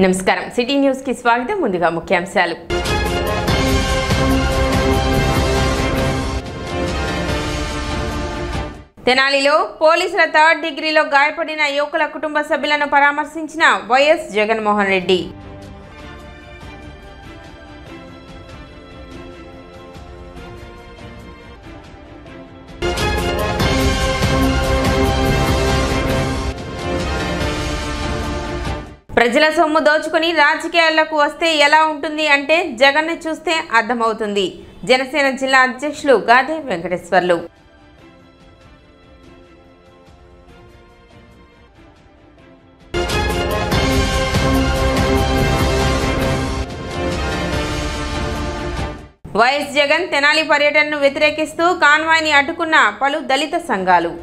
నమస్కారం city news కి స్వాగతం ముందుగా ముఖ్యాంశాలు తెనాలిలో పోలీసుల థర్డ్ డిగ్రీలో గాయపడిన యువకుల కుటుంబ సభ్యులను పరామర్శించిన వైఎస్ జగన్మోహన్ రెడ్డి ప్రజల సొమ్ము దోచుకుని రాజకీయాలకు వస్తే ఎలా ఉంటుంది అంటే జగన్ను చూస్తే అర్థమవుతుంది. జనసేన జిల్లా అధ్యక్షులు గాదే వెంకటేశ్వర్లు. వైఎస్ జగన్ తెనాలి పర్యటనను వ్యతిరేకిస్తూ కాన్వాయ్ని అడ్డుకున్న పలు దళిత సంఘాలు.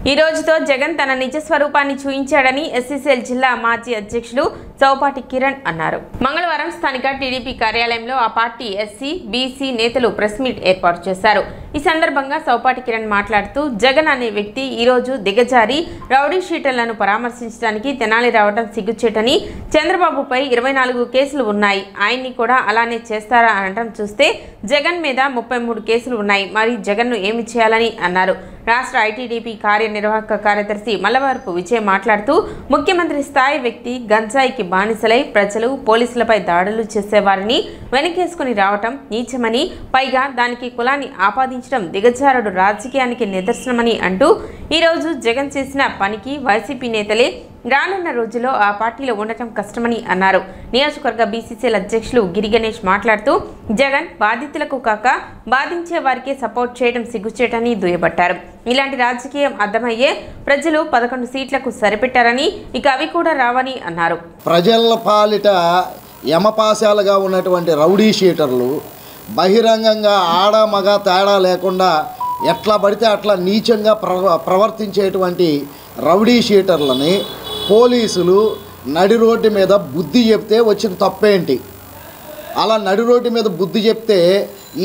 ఈ రోజుతో జగన్ తన నిజ స్వరూపాన్ని చూయించాడని ఎస్సీసీఎల్ జిల్లా మాజీ అధ్యక్షులు చౌపాటి కిరణ్ అన్నారు. మంగళవారం స్థానిక టీడీపీ కార్యాలయంలో ఆ పార్టీ ఎస్సీ బీసీ నేతలు ప్రెస్ మీట్ ఏర్పాటు చేశారు. ఈ సందర్భంగా చౌపాటి కిరణ్ మాట్లాడుతూ జగన్ అనే వ్యక్తి ఈ రోజు దిగజారి రౌడీ షీటర్లను పరామర్శించడానికి తెనాలి రావడం సిగ్గుచేటని, చంద్రబాబుపై 24 కేసులు ఉన్నాయి, ఆయన్ని కూడా అలానే చేస్తారా అనడం చూస్తే జగన్ మీద 33 కేసులు ఉన్నాయి, మరి జగన్ను ఏమి చేయాలని అన్నారు. రాష్ట్ర ఐటీడీపీ కార్యనిర్వాహక కార్యదర్శి మల్లవరపు విజయ్ మాట్లాడుతూ ముఖ్యమంత్రి స్థాయి వ్యక్తి గంజాయికి బానిసలై ప్రజలు పోలీసులపై దాడులు చేసేవారిని వెనకేసుకుని రావటం నీచమని, పైగా దానికి కులాన్ని ఆపాదించడం దిగజారుడు రాజకీయానికి నిదర్శనమని అంటూ ఈరోజు జగన్ చేసిన పనికి వైసీపీ నేతలే రానున్న రోజుల్లో ఆ పార్టీలో ఉండటం కష్టమని అన్నారు. నియోజకవర్గ బీసీసీఎల్ అధ్యక్షులు గిరి గణేష్ మాట్లాడుతూ జగన్ బాధితులకు కాక బాధించే వారికే సపోర్ట్ చేయడం సిగ్గుచేటని దుయ్యబట్టారు. ఇలాంటి రాజకీయం అర్థమయ్యే ప్రజలు 11 సీట్లకు సరిపెట్టారని, ఇక అవి కూడా రావని అన్నారు. ప్రజల పాలిట యమపాశాలుగా ఉన్నటువంటి రౌడీ షీటర్లు బహిరంగంగా ఆడ మగ తేడా లేకుండా ఎట్లా పడితే అట్లా నీచంగా ప్రవర్తించేటువంటి రౌడీ షీటర్లని పోలీసులు నడి రోడ్డు మీద బుద్ధి చెప్తే వచ్చిన తప్పేంటి? అలా నడి రోడ్డు మీద బుద్ధి చెప్తే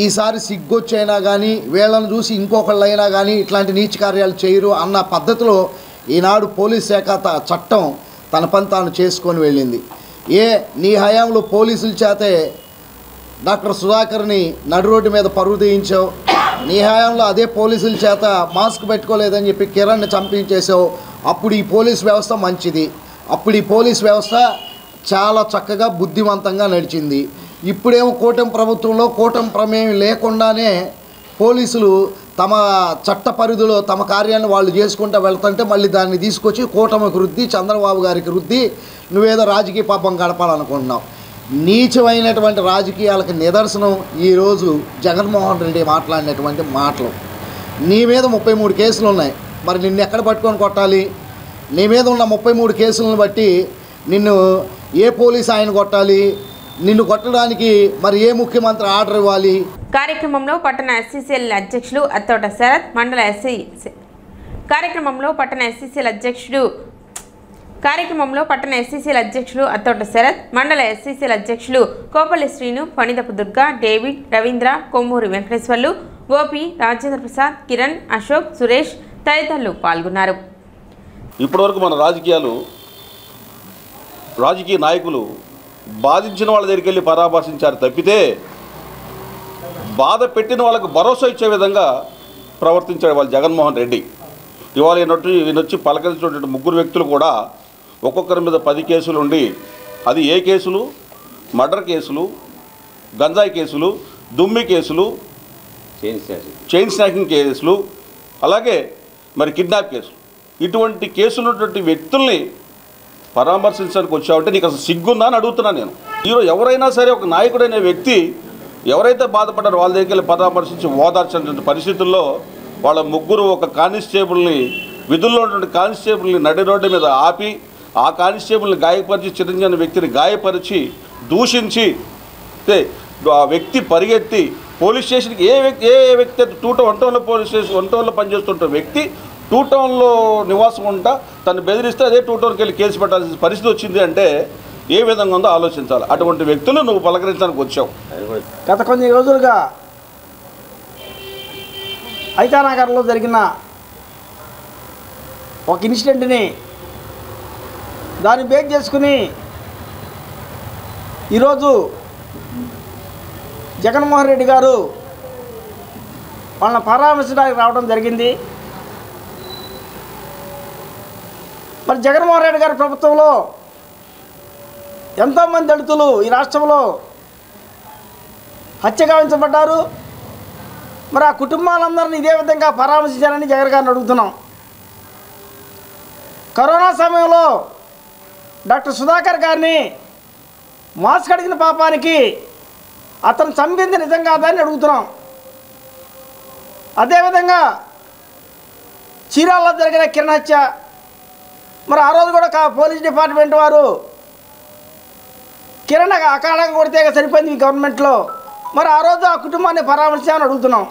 ఈసారి సిగ్గొచ్చైనా కానీ వీళ్ళని చూసి ఇంకొకళ్ళైనా కానీ ఇట్లాంటి నీచ కార్యాలు చేయరు అన్న పద్ధతిలో ఈనాడు పోలీస్ శాఖ చట్టం తన పని తాను చేసుకొని వెళ్ళింది. నీ హయాంలో పోలీసుల చేతే డాక్టర్ సుధాకర్ని నడి రోడ్డు మీద పరువు తీయించావు, నీ హయాంలో అదే పోలీసుల చేత మాస్క్ పెట్టుకోలేదని చెప్పి కిరణ్ని చంపించేసావు. అప్పుడు ఈ పోలీస్ వ్యవస్థ మంచిది, అప్పుడు ఈ పోలీస్ వ్యవస్థ చాలా చక్కగా బుద్ధివంతంగా నడిచింది. ఇప్పుడేమో కూటమి ప్రభుత్వంలో కూటమి ప్రమేయం లేకుండానే పోలీసులు తమ చట్ట పరిధిలో తమ కార్యాన్ని వాళ్ళు చేసుకుంటూ వెళ్తుంటే మళ్ళీ దాన్ని తీసుకొచ్చి కూటమికి రుద్ది, చంద్రబాబు గారికి రుద్ది నువ్వేదో రాజకీయ పాపం గడపాలనుకుంటున్నావు. నీచమైనటువంటి రాజకీయాలకు నిదర్శనం ఈరోజు జగన్మోహన్ రెడ్డి మాట్లాడినటువంటి మాటలు. నీ మీద 33 కేసులు ఉన్నాయి, మరి నిన్ను ఎక్కడ పట్టుకొని కొట్టాలి? నీ మీద ఉన్న 33 కేసులను బట్టి నిన్ను ఏ పోలీసు ఆయన కొట్టాలి? నిన్ను కొట్టడానికి మరి ఏ ముఖ్యమంత్రి ఆర్డర్ ఇవ్వాలి? కార్యక్రమంలో పట్టణ ఎస్సీసీఎల్ అధ్యక్షులు అత్తోట శరత్, మండల పట్టణ ఎస్సీసీఎల్ అధ్యక్షులు అత్తోట శరత్, మండల ఎస్సీసీఎల్ అధ్యక్షులు కోపల్లి శ్రీను, ఫణిదపు దుర్గా, డేవిడ్, రవీంద్ర, కొమ్మూరి వెంకటేశ్వర్లు, గోపి, రాజేంద్ర ప్రసాద్, కిరణ్, అశోక్, సురేష్ తదితరులు పాల్గొన్నారు. ఇప్పటివరకు మన రాజకీయ నాయకులు బాధించిన వాళ్ళ దగ్గరికి వెళ్ళి పరామర్శించారు తప్పితే బాధ పెట్టిన వాళ్ళకు భరోసా ఇచ్చే విధంగా ప్రవర్తించాడు వాళ్ళు జగన్మోహన్ రెడ్డి. ఇవాళ ఈయనొచ్చి పలకరించినటువంటి 3 వ్యక్తులు కూడా ఒక్కొక్కరి మీద 10 కేసులు ఉండి, అది ఏ కేసులు? మర్డర్ కేసులు, గంజాయి కేసులు, దుమ్మి కేసులు, చైన్ స్నాకింగ్ కేసులు, అలాగే మరి కిడ్నాప్ కేసులు. ఇటువంటి కేసులు ఉన్నటువంటి వ్యక్తుల్ని పరామర్శించడానికి వచ్చావంటే నీకు అసలు సిగ్గుందా అని అడుగుతున్నాను నేను. ఈరోజు ఎవరైనా సరే ఒక నాయకుడైన వ్యక్తి ఎవరైతే బాధపడ్డారో వాళ్ళ దగ్గరికి వెళ్ళి పరామర్శించి ఓదార్చినటువంటి పరిస్థితుల్లో వాళ్ళ 3 ఒక కానిస్టేబుల్ని, విధుల్లో ఉన్నటువంటి కానిస్టేబుల్ని నడి రోడ్డు మీద ఆపి ఆ కానిస్టేబుల్ని గాయపరిచి, చిరంజీవి వ్యక్తిని గాయపరిచి దూషించి ఆ వ్యక్తి పరిగెత్తి పోలీస్ స్టేషన్కి ఏ వ్యక్తి 1 టౌన్లో పోలీస్ స్టేషన్ 1 టౌన్లో పనిచేస్తుంటే వ్యక్తి 2 టౌన్లో నివాసం ఉంటా తను బెదిరిస్తే అదే 2 టౌన్కి వెళ్ళి కేసు పెట్టాల్సిన పరిస్థితి వచ్చింది అంటే ఏ విధంగా ఉందో ఆలోచించాలి. అటువంటి వ్యక్తులు నువ్వు పలకరించడానికి వచ్చావు. గత కొన్ని రోజులుగా ఐతానగర్లో జరిగిన ఒక ఇన్సిడెంట్ని దాన్ని బేస్ చేసుకుని ఈరోజు జగన్మోహన్ రెడ్డి గారు వాళ్ళని పరామర్శించడానికి రావడం జరిగింది. మరి జగన్మోహన్ రెడ్డి గారి ప్రభుత్వంలో ఎంతోమంది దళితులు ఈ రాష్ట్రంలో హత్యగావించబడ్డారు. మరి ఆ కుటుంబాలందరినీ ఇదే విధంగా పరామర్శించాలని జగన్ గారిని అడుగుతున్నాం. కరోనా సమయంలో డాక్టర్ సుధాకర్ గారిని మాస్క్ అడిగిన పాపానికి అతను చంపింది నిజం కాదని అడుగుతున్నాం. అదేవిధంగా చీరాల్లో జరిగిన కిరణ్ హత్య, మరి ఆ రోజు కూడా పోలీస్ డిపార్ట్మెంట్ వారు కిరణ్ అకాలంగా కొడితే సరిపోయింది ఈ గవర్నమెంట్లో. మరి ఆ రోజు ఆ కుటుంబాన్ని పరామర్శించాలని అడుగుతున్నాం.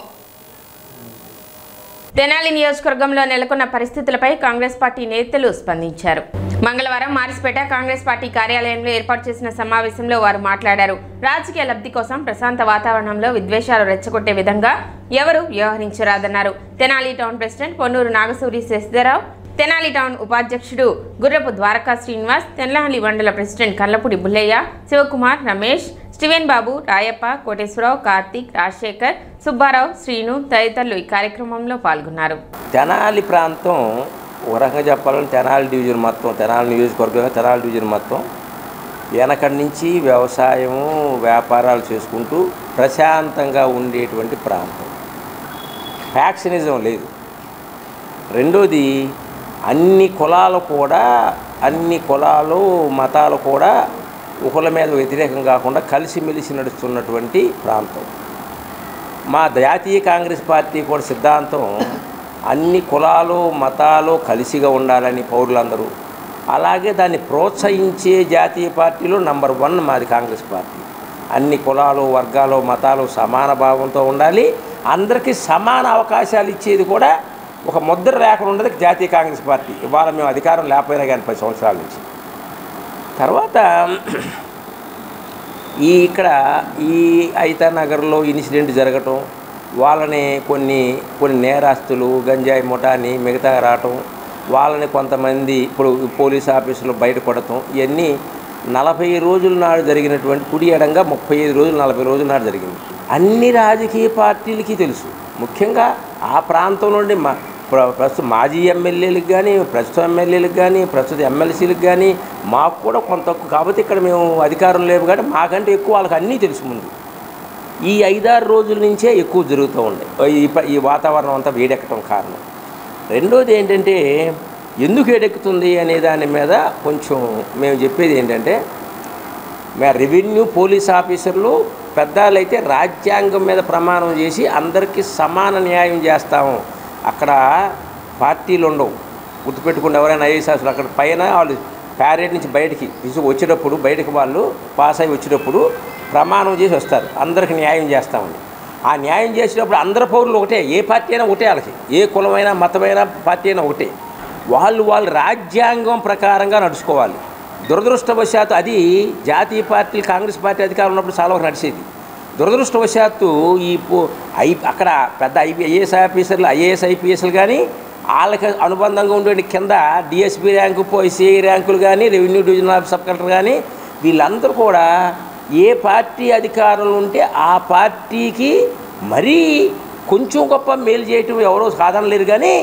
తెనాలి నియోజకవర్గంలో నెలకొన్న పరిస్థితులపై కాంగ్రెస్ పార్టీ నేతలు స్పందించారు. మంగళవారం మారిస్పేట కాంగ్రెస్ పార్టీ కార్యాలయంలో ఏర్పాటు చేసిన సమావేశంలో వారు మాట్లాడారు. రాజకీయ లబ్ధి కోసం ప్రశాంత వాతావరణంలో విద్వేషాలు రెచ్చగొట్టే విధంగా ఎవరు వ్యవహరించరాదన్నారు. Tenali town president Ponnuru Nagasuri Sasidhararao, Tenali town ఉపాధ్యక్షుడు గుర్రపు ద్వారకా శ్రీనివాస్, తెనాలి మండల ప్రెసిడెంట్ కల్లపూడి బుల్లయ్య, శివకుమార్, రమేష్, స్టీవెన్ బాబు, రాయప్ప, కోటేశ్వరరావు, కార్తీక్, రాజశేఖర్, సుబ్బారావు, శ్రీను తదితరులు ఈ కార్యక్రమంలో పాల్గొన్నారు. తెనాలి ప్రాంతం ఒక రకంగా చెప్పాలంటే తెనాలి డివిజన్ మొత్తం, తెనాలి నియోజకవర్గంగా తెనాలి డివిజన్ మొత్తం వెనకడి నుంచి వ్యవసాయము వ్యాపారాలు చేసుకుంటూ ప్రశాంతంగా ఉండేటువంటి ప్రాంతం. ఫ్యాక్షనిజం లేదు. రెండోది అన్ని కులాలు మతాలు కూడా ఒకళ్ళ మీద వ్యతిరేకం కాకుండా కలిసిమెలిసి నడుస్తున్నటువంటి ప్రాంతం. మా జాతీయ కాంగ్రెస్ పార్టీ కూడా సిద్ధాంతం అన్ని కులాలు మతాలు కలిసిగా ఉండాలని పౌరులందరూ, అలాగే దాన్ని ప్రోత్సహించే జాతీయ పార్టీలో నంబర్ 1 మాది కాంగ్రెస్ పార్టీ. అన్ని కులాలు వర్గాలు మతాలు సమాన భావంతో ఉండాలి, అందరికీ సమాన అవకాశాలు ఇచ్చేది కూడా ఒక ముద్ర లేకుండా ఉండదు జాతీయ కాంగ్రెస్ పార్టీ. ఇవాళ మేము అధికారం లేకపోయినా కానీ 10 సంవత్సరాల నుంచి. తర్వాత ఇక్కడ ఈ ఐతానగర్లో ఇన్సిడెంట్ జరగటం, వాళ్ళని కొన్ని నేరస్తులు గంజాయి ముఠాని మిగతా రావటం, వాళ్ళని కొంతమంది ఇప్పుడు పోలీస్ ఆఫీసులో బయట కొడటం, ఇవన్నీ 40 రోజుల నాడు జరిగినటువంటి కుడి ఎడంగా 35 రోజులు 40 రోజుల నాడు జరిగింది. అన్ని రాజకీయ పార్టీలకి తెలుసు. ముఖ్యంగా ఆ ప్రాంతం నుండి ప్రస్తుతం మాజీ ఎమ్మెల్యేలకు కానీ ప్రస్తుతం ఎమ్మెల్యేలకు కానీ ప్రస్తుత ఎమ్మెల్సీలకు కానీ మాకు కూడా కొంత తక్కువ, కాబట్టి ఇక్కడ మేము అధికారం లేవు కాబట్టి మాకంటే ఎక్కువ వాళ్ళకి అన్నీ తెలుసు. ముందు ఈ 5-6 రోజుల నుంచే ఎక్కువ జరుగుతూ ఉండే ఈ వాతావరణం అంతా వేడెక్కడం కారణం. రెండోది ఏంటంటే ఎందుకు వేడెక్కుతుంది అనే దాని మీద కొంచెం మేము చెప్పేది ఏంటంటే, మేము రెవెన్యూ పోలీస్ ఆఫీసర్లు పెద్దలైతే రాజ్యాంగం మీద ప్రమాణం చేసి అందరికీ సమాన న్యాయం చేస్తాము. అక్కడ పార్టీలు ఉండవు, గుర్తుపెట్టుకుంటే ఎవరైనా ఐఏఎస్ ఆఫీసర్లు అక్కడ పైన వాళ్ళు ప్యారేడ్ నుంచి బయటికి వచ్చేటప్పుడు బయటకు వాళ్ళు పాస్ అయ్యి వచ్చేటప్పుడు ప్రమాణం చేసి వస్తారు, అందరికి న్యాయం చేస్తామని. ఆ న్యాయం చేసేటప్పుడు అందరు పౌరులు ఒకటే, ఏ పార్టీ అయినా ఒకటే, వాళ్ళకి ఏ కులమైనా మతమైన పార్టీ అయినా ఒకటే. వాళ్ళు రాజ్యాంగం ప్రకారంగా నడుచుకోవాలి. దురదృష్టవశాత్తు అది జాతీయ పార్టీలు కాంగ్రెస్ పార్టీ అధికారం ఉన్నప్పుడు చాలా వరకు నడిచేది. దురదృష్టవశాత్తు అక్కడ పెద్ద ఐఏఎస్ ఆఫీసర్లు ఐఏఎస్ ఐపీఎస్లు కానీ వాళ్ళకి అనుబంధంగా ఉండే కింద డిఎస్పీ ర్యాంకు సిఐ ర్యాంకులు కానీ రెవెన్యూ డివిజనల్ సబ్ కలెక్టర్ కానీ వీళ్ళందరూ కూడా ఏ పార్టీ అధికారంలో ఉంటే ఆ పార్టీకి మరీ కొంచెం గొప్ప మేలు చేయటం ఎవరో సాధన లేరు కానీ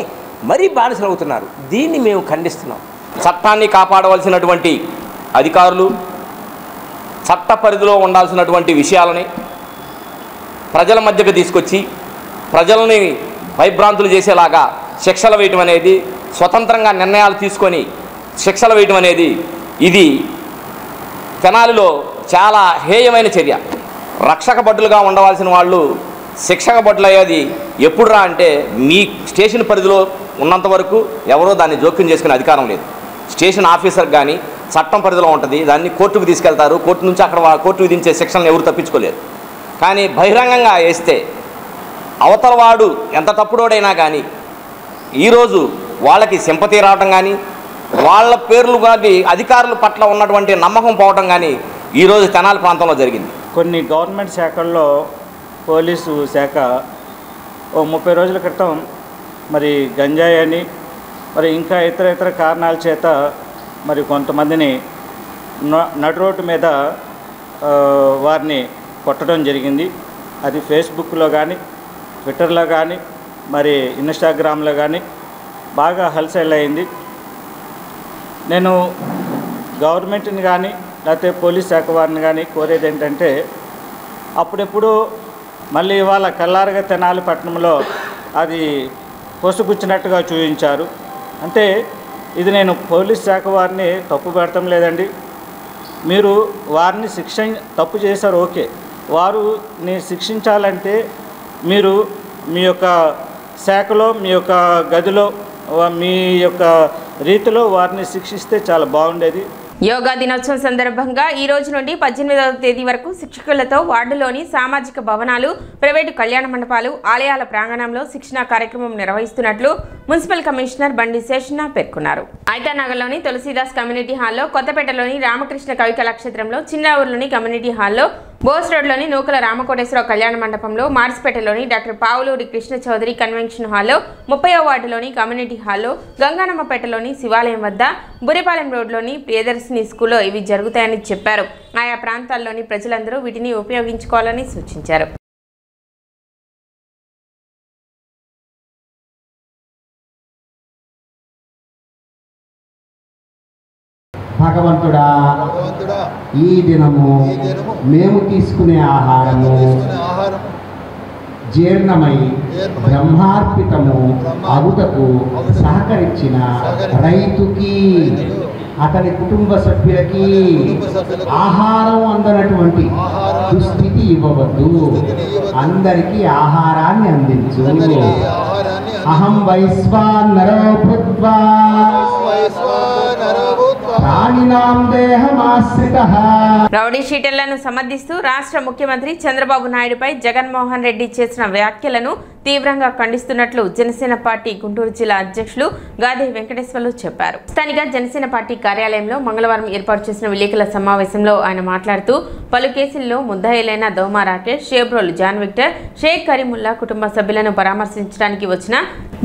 మరీ బానిసలు అవుతున్నారు. దీన్ని మేము ఖండిస్తున్నాం. చట్టాన్ని కాపాడవలసినటువంటి అధికారులు చట్ట పరిధిలో ఉండాల్సినటువంటి విషయాలని ప్రజల మధ్యకు తీసుకొచ్చి ప్రజల్ని భయభ్రాంతులు చేసేలాగా శిక్షలు వేయటం అనేది, స్వతంత్రంగా నిర్ణయాలు తీసుకొని శిక్షలు వేయటం అనేది ఇది తెనాలిలో చాలా హేయమైన చర్య. రక్షక భటులుగా ఉండవలసిన వాళ్ళు శిక్షక భటులు అయ్యేది ఎప్పుడు రా అంటే మీ స్టేషన్ పరిధిలో ఉన్నంత వరకు ఎవరో దాన్ని జోక్యం చేసుకునే అధికారం లేదు. స్టేషన్ ఆఫీసర్ కానీ చట్టం పరిధిలో ఉంటుంది, దాన్ని కోర్టుకు తీసుకెళ్తారు, కోర్టు నుంచి అక్కడ కోర్టు విధించే శిక్షలను ఎవరు తప్పించుకోలేరు. కానీ బహిరంగంగా వేస్తే అవతల వాడు ఎంత తప్పుడోడైనా కానీ ఈరోజు వాళ్ళకి సింపతి రావటం కానీ వాళ్ళ పేర్లు కానీ అధికారుల పట్ల ఉన్నటువంటి నమ్మకం పోవడం కానీ ఈరోజు తెనాలి ప్రాంతంలో జరిగింది. కొన్ని గవర్నమెంట్ శాఖల్లో పోలీసు శాఖ 30 రోజుల క్రితం మరి గంజాయి అని మరి ఇంకా ఇతర కారణాల చేత మరి కొంతమందిని నడు రోడ్డు మీద వారిని కొట్టడం జరిగింది. అది ఫేస్బుక్లో కానీ ట్విట్టర్లో కానీ మరి ఇన్స్టాగ్రామ్లో కానీ బాగా హల్చల్ అయింది. నేను గవర్నమెంట్ని కానీ లేకపోతే పోలీస్ శాఖ వారిని కానీ కోరేది ఏంటంటే అప్పుడెప్పుడు మళ్ళీ ఇవాళ కల్లారగా తెనాలి పట్టణంలో అది పొసుగుచ్చినట్టుగా చూపించారు. అంటే ఇది నేను పోలీస్ శాఖ వారిని తప్పు పెడతాం లేదండి. మీరు వారిని తప్పు చేశారు ఓకే, వారిని శిక్షించాలంటే మీరు మీ యొక్క శాఖలో మీ యొక్క గదిలో మీ యొక్క రీతిలో వారిని శిక్షిస్తే చాలా బాగుండేది. యోగా దినోత్సవం సందర్భంగా ఈ రోజు నుండి 18వ తేదీ వరకు శిక్షకులతో వార్డులోని సామాజిక భవనాలు, ప్రైవేటు కళ్యాణ మండపాలు, ఆలయాల ప్రాంగణంలో శిక్షణా కార్యక్రమం నిర్వహిస్తున్నట్లు మున్సిపల్ కమిషనర్ బండి శేషన్న పేర్కొన్నారు. ఐతానగర్లోని తులసీదాస్ కమ్యూనిటీ హాల్లో, కొత్తపేటలోని రామకృష్ణ కవి కళాక్షేత్రంలో, చిన్నావూరులోని కమ్యూనిటీ హాల్లో, బోస్ రోడ్లోని నూకల రామకోటేశ్వరరావు కళ్యాణ మండపంలో, మార్చిపేటలోని డాక్టర్ పావులూరి కృష్ణ చౌదరి కన్వెన్షన్ హాల్లో, 30వ వార్డులోని కమ్యూనిటీ హాల్లో, గంగానమ్మపేటలోని శివాలయం వద్ద, బురిపాలెం రోడ్లోని ప్రియదర్శిని స్కూల్లో ఇవి జరుగుతాయని చెప్పారు. ఆయా ప్రాంతాల్లోని ప్రజలందరూ వీటిని ఉపయోగించుకోవాలని సూచించారు. భగవంతుడా, ఈ దినము మేము తీసుకునే ఆహారము జీర్ణమై బ్రహ్మార్పితము అగుటకు సహకరించిన రైతుకి, అతని కుటుంబ సభ్యులకి ఆహారం అందనటువంటి దుస్థితి ఇవ్వవద్దు. అందరికీ ఆహారాన్ని అందించు. అహం వైశ్వానరో భూత్వా ప్రాణినాం దేహమాశ్రితః. రౌడీ షీటర్లను సమర్థిస్తూ రాష్ట్ర ముఖ్యమంత్రి చంద్రబాబు నాయుడుపై జగన్మోహన్ రెడ్డి చేసిన వ్యాఖ్యలను తీవ్రంగా ఖండిస్తున్నట్లు జనసేన పార్టీ గుంటూరు జిల్లా అధ్యక్షులు గాదే వెంకటేశ్వర్లు చెప్పారు. స్థానిక జనసేన పార్టీ కార్యాలయంలో మంగళవారం ఏర్పాటు చేసిన విలేకరుల సమావేశంలో ఆయన మాట్లాడుతూ పలు కేసుల్లో ముద్దాయిలైన దోమా రాకేష్, షేబ్రోలు జాన్ విక్టర్, షేక్ కరీముల్లా కుటుంబ సభ్యులను పరామర్శించడానికి వచ్చిన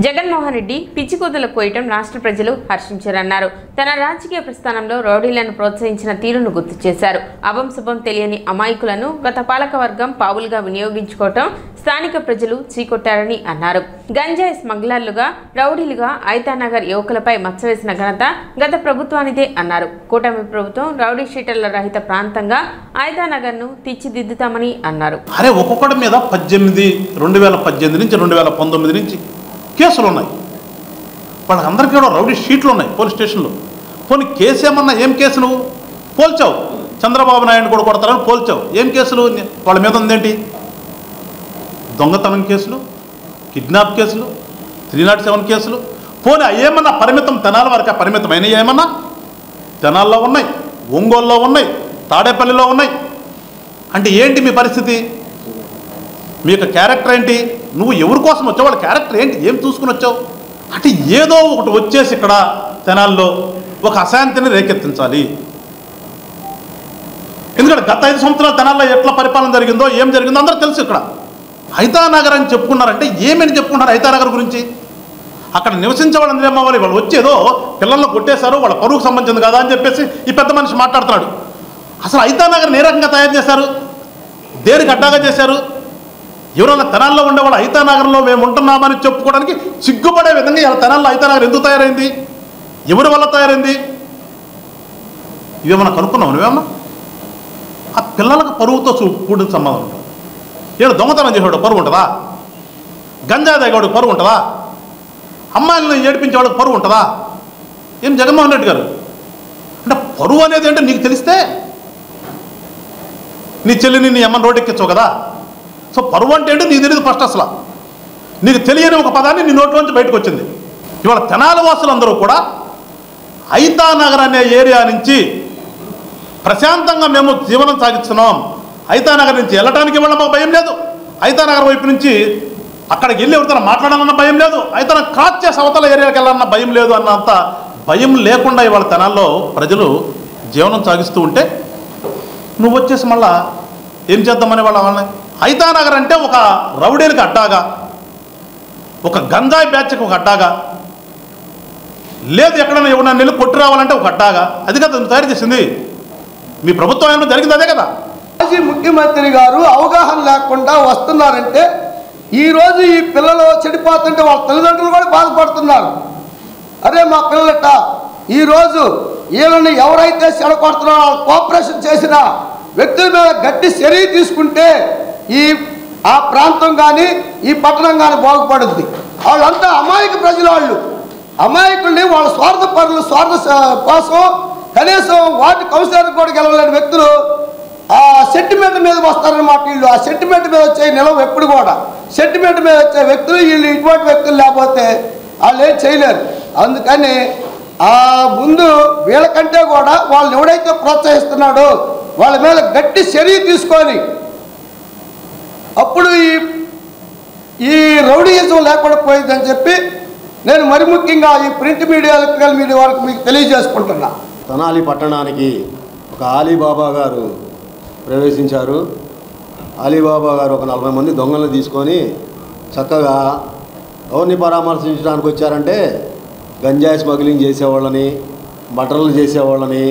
జగన్మోహన్ రెడ్డి పిచ్చికూదలు కోయటం రాష్ట్ర ప్రజలు హర్షించారన్నారు. తన రాజకీయ ప్రస్థానంలో రౌడీలను ప్రోత్సహించిన తీరును గుర్తు చేశారు. అభంశుభం తెలియని అమాయకులను గత పాలకవర్గం పావులుగా వినియోగించుకోవటం స్థానిక ప్రజలు చీకొట్టారని అన్నారు. గంజాయి స్మగ్లర్లుగా, రౌడీలుగా ఐతానగర్ యువకులపై మచ్చవేసిన ఘనత గత ప్రభుత్వానిదే అన్నారు. కూటమి ప్రభుత్వం రౌడీ షీటర్ల రహిత ప్రాంతంగా ఐతానగర్ను తీర్చిదిద్దుతామని అన్నారు. అరే ఒక్కొక్కటి మీద 2018 నుంచి 2019 నుంచి కేసులు ఉన్నాయి. వాళ్ళందరికీ కూడా రౌడీ షీట్లు ఉన్నాయి పోలీస్ స్టేషన్లో. పోనీ కేసు ఏమన్నా, ఏం కేసు నువ్వు పోల్చావు? చంద్రబాబు నాయుడు కూడా కొడతారని పోల్చావు. ఏం కేసులు వాళ్ళ మీద ఉందేంటి? దొంగతనం కేసులు, కిడ్నాప్ కేసులు, 307 కేసులు. పోనీ ఏమన్నా పరిమితం తెనాల వరకు పరిమితమైన ఏమన్నా తెనాల్లో ఉన్నాయి, ఒంగోలులో ఉన్నాయి, తాడేపల్లిలో ఉన్నాయి. అంటే ఏంటి మీ పరిస్థితి? మీ యొక్క క్యారెక్టర్ ఏంటి? నువ్వు ఎవరి కోసం వచ్చావు? వాళ్ళ క్యారెక్టర్ ఏంటి? ఏం చూసుకుని వచ్చావు? అంటే ఏదో ఒకటి వచ్చేసి ఇక్కడ తెనాల్లో ఒక అశాంతిని రేకెత్తించాలి. ఎందుకంటే గత 5 సంవత్సరాలు తెనాల్లో ఎట్లా పరిపాలన జరిగిందో, ఏం జరిగిందో అందరూ తెలుసు. ఇక్కడ ఐతానగర్ అని చెప్పుకున్నారంటే ఏమని చెప్పుకున్నారు ఐతానగర్ గురించి? అక్కడ నివసించే వాళ్ళందరూ ఏమవ్వాలి? వాళ్ళు వచ్చేదో పిల్లలను కొట్టేశారు, వాళ్ళ పరువుకు సంబంధించింది కదా అని చెప్పేసి ఈ పెద్ద మనిషి మాట్లాడుతున్నాడు. అసలు ఐతానగర్ని ఏ రకంగా తయారు చేశారు? దేనికి అడ్డాగా చేశారు? ఎవరైనా తెనాల్లో ఉండేవాళ్ళు ఐతానగర్లో మేము ఉంటున్నామని చెప్పుకోవడానికి సిగ్గుపడే విధంగా ఇలా తెనాల్లో ఐతానగర్ ఎందుకు తయారైంది? ఎవరి వల్ల తయారైంది? ఇవేమన్నా కనుక్కున్నావు నువ్వేమన్నా? ఆ పిల్లలకు పరువుతో కూడిన సంబంధం ఉంటుంది. ఏడు దొంగతనం చేసేవాడు పరువు ఉంటుందా? గంజా తాగేవాడికి పరువు ఉంటుందా? అమ్మాయిలను ఏడిపించేవాడికి పరువు ఉంటుందా? ఏం జగన్మోహన్ రెడ్డి గారు అంటే పరువు అనేది అంటే నీకు తెలిస్తే నీ చెల్లిని నీ అమ్మని రోడ్డెక్కించవు కదా. సో పరువు అంటే ఏంటో నీకు తెలియదు ఫస్ట్. అసలు నీకు తెలియని ఒక పదాన్ని నీ నోట్లోంచి బయటకు వచ్చింది. ఇవాళ తెనాలి వాసులందరూ కూడా ఐతానగర్ అనే ఏరియా నుంచి ప్రశాంతంగా మేము జీవనం సాగిస్తున్నాం. ఐతానగర్ నుంచి వెళ్ళటానికి ఇవాళ మాకు భయం లేదు. ఐతానగర్ వైపు నుంచి అక్కడికి వెళ్ళి ఎవరితో మాట్లాడాలన్న భయం లేదు. ఐతానగర్ క్రాస్ చేసి అవతల ఏరియాకి వెళ్ళాలన్న భయం లేదు. అన్నంత భయం లేకుండా ఇవాళ తెనాల్లో ప్రజలు జీవనం సాగిస్తూ ఉంటే నువ్వు వచ్చేసి మళ్ళా ఏం చేద్దామని వాళ్ళని హైతానగర్ అంటే ఒక రౌడీలకు అడ్డాగా, ఒక గంజాయి బ్యాచ్కి ఒక అడ్డాగా, లేదు ఎక్కడైనా ఎవరైనా నెల్లు కొట్టి రావాలంటే ఒక అడ్డాగా, అది కదా తయారు చేసింది మీ ప్రభుత్వం. ఏమైనా జరిగింది అదే కదా. మాజీ ముఖ్యమంత్రి గారు అవగాహన లేకుండా వస్తున్నారంటే ఈరోజు ఈ పిల్లలు చెడిపోతుంటే వాళ్ళ తల్లిదండ్రులు కూడా బాధపడుతున్నారు. అరే మా పిల్లలట ఈరోజు వీళ్ళని ఎవరైతే చెడగొడుతున్నారో వాళ్ళు కోఆపరేషన్ చేసిన వ్యక్తుల మీద గట్టి చర్య తీసుకుంటే ఆ ప్రాంతం కానీ ఈ పట్టణం కానీ బాగుపడుద్ది. వాళ్ళంతా అమాయక ప్రజలు, వాళ్ళు అమాయకుల్ని వాళ్ళ స్వార్థ పరులు, స్వార్థ కోసం కనీసం వార్డు కౌన్సిలర్ కూడా గెలవలేని వ్యక్తులు ఆ సెంటిమెంట్ మీద వస్తారన్నమాట. వీళ్ళు ఆ సెంటిమెంట్ మీద వచ్చే నిలవ ఎప్పుడు కూడా సెంటిమెంట్ మీద వచ్చే వ్యక్తులు వీళ్ళు ఇటువంటి వ్యక్తులు లేకపోతే వాళ్ళు ఏం చేయలేరు. అందుకని ఆ ముందు వీళ్ళకంటే కూడా వాళ్ళని ఎవడైతే ప్రోత్సహిస్తున్నాడో వాళ్ళ మీద గట్టి చర్య తీసుకొని అప్పుడు ఈ రౌడీయిజం లేకుండా పోయిందని చెప్పి నేను మరి ముఖ్యంగా ఈ ప్రింట్ మీడియా, ఎలక్ట్రికల్ మీడియా వరకు మీకు తెలియజేసుకుంటున్నా. తెనాలి పట్టణానికి ఒక అలీబాబా గారు ప్రవేశించారు. అలీబాబా గారు ఒక 40 మంది దొంగలను తీసుకొని చక్కగా ఎవరిని పరామర్శించడానికి వచ్చారంటే గంజాయి స్మగ్లింగ్ చేసేవాళ్ళని, మటర్లు చేసేవాళ్ళని,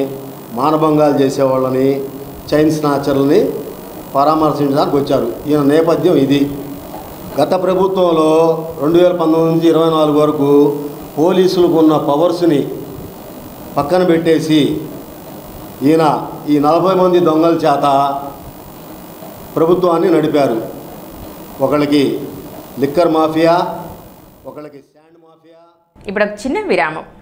మానభంగాలు చేసేవాళ్ళని, చైన్ స్నాచర్లని పరామర్శించడానికి వచ్చారు. ఈయన నేపథ్యం ఇది. గత ప్రభుత్వంలో 2019 నుంచి 24 వరకు పోలీసులకు ఉన్న పవర్స్ని పక్కన పెట్టేసి ఈయన ఈ 40 మంది దొంగల చేత ప్రభుత్వాన్ని నడిపారు. ఒకళ్ళకి లిక్కర్ మాఫియా, ఒకళ్ళకి శాండ్ మాఫియా. ఇప్పుడు ఒక చిన్న విరామం.